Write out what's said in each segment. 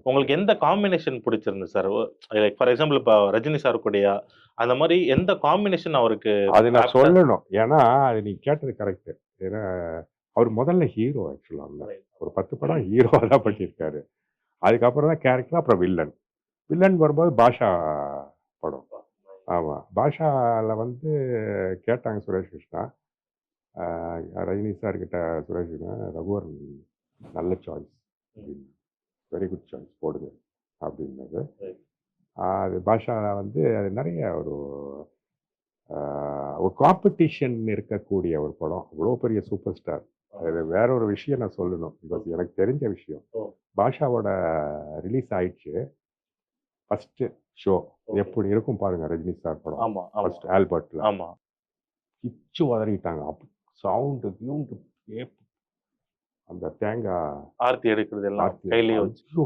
உங்களுக்கு எந்த காம்பினேஷன் பிடிச்சிருந்தது சார்? லைக் ஃபார் எக்ஸாம்பிள் இப்ப ரஜினி சார் கூடயா, அந்த மாரி எந்த காம்பினேஷன் அவருக்கு அது நான் ஆப்ட்டா சொல்லணும். ஏன்னா, அது நீங்க கேட்டது கரெக்ட்டு. ஏன்னா, அவர் முதல்ல ஹீரோ ஆக்சுவலா அதுல. ஒரு 10 படம் ஹீரோவா தான் பண்ணியிருக்காரு. அதுக்கப்புறம் தான் கேரக்டர், அப்புறம் வில்லன். வில்லன் வரும்போது பாஷா படம். ஆமா. பாஷால வந்து கேட்டாங்க சுரேஷ் கிருஷ்ணா. அ ரஜினி சார் கிட்ட சுரேஷ் கிருஷ்ணா, "ரகுவரன் நல்ல சாய்ஸ்" அப்படின்னு. "வெரி குட் சாய்ஸ் போடுங்க" அப்படின்னாரு. அது பாஷா வந்து அது நெறைய அ ஒரு காம்படிஷன் இருக்கக்கூடிய ஒரு படம். அவ்வளோ பெரிய சூப்பர் ஸ்டார். அது வேற ஒரு விஷயம் நான் சொல்லணும். பிகாஸ் எனக்கு தெரிஞ்ச விஷயம். பாஷாவோட ரிலீஸ் ஆயிடுச்சு. First show. எப்படி இருக்கும் பாருங்க ரஜினி சார் படம். ஆமா, ஆமா, ஃபர்ஸ்ட் ஆல்பர்ட்ல. ஆமா. பிச்சு உதறிட்டாங்க. சவுண்டு கிவுண்டு அந்த தேங்காய் ஆர்த்தி எடுக்கிறது எல்லாம் ஆர்த்தி கையிலேயே வச்சு. ஐயோ!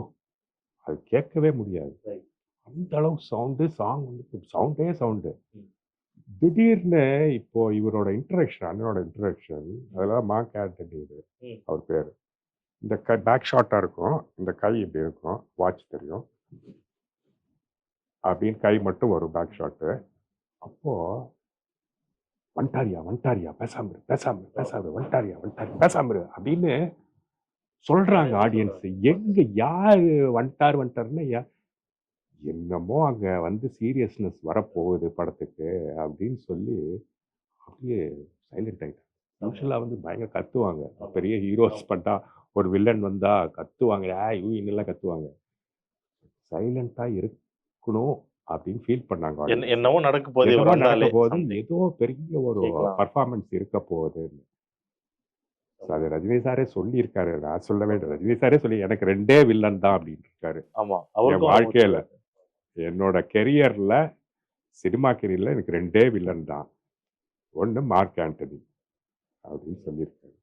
அது கேட்கவே முடியாது. ரைட். அந்த அளவுக்கு சவுண்டு, சாங் வந்து சவுண்டே சவுண்டு. ம். திடீர்னு இப்போ இவரோட இன்ட்ரடக்ஷன், அண்ணனோட இன்ட்ரடக்ஷன் அதெல்லாம் மார்க் ஆண்டனி இது ம். அவர் பேரு. இந்த பேக் ஷாட்டா இருக்கும். இந்த கை இப்படி இருக்கும். வாட்ச் தெரியும். அப்படின்னு கை மட்டும் வரும் பேக் ஷாட்டு. அப்போ "வண்டாரியா, வண்டாரியா பேசாம இரு, பேசாம இரு, பேசாம இரு, வண்டாரியா, வண்டாரியா பேசாம இரு" அப்படின்னு சொல்றாங்க ஆடியன்ஸ். எங்க யாரு வந்துட்டார் வந்துட்டாருன்னா, என்னமோ அங்க வந்து சீரியஸ்னஸ் வரப்போகுது படத்துக்கு அப்படின்னு சொல்லி அப்படியே சைலண்ட் ஆயிட்டாங்க. யூசுவலா வந்து பயங்கர கத்துவாங்க. பெரிய ஹீரோஸ் பண்ணா ஒரு வில்லன் வந்தா கத்துவாங்க. ஏய் ஊயின்னுலாம் கத்துவாங்க. சைலண்டா இருக்கணும் அப்படின்னு ஃபீல் பண்ணாங்க ஆடியன்ஸ். என்னவோ நடக்க போகுது இவர் என்னமோ நடக்க வந்தாலே போகுது. சம்திங் ஏதோ பெரிய ஒரு கேட்கலாம். பெர்ஃபார்மன்ஸ் இருக்க போகுதுன்னு. அது ரஜினி சாரே சொல்லியிருக்காரு. நான் சொல்லவே இல்ல. ரஜினி சாரே சொல்லி எனக்கு 2டே வில்லன் தான் அப்படின்னு இருக்காரு. ஆமா. என் அவருக்கும் வாழ்க்கையில, என்னோட கெரியர்ல, சினிமா கெரியர்ல எனக்கு 2டே வில்லன் தான். ஒண்ணு மார்க் ஆண்டனி அப்படின்னு சொல்லியிருக்காரு.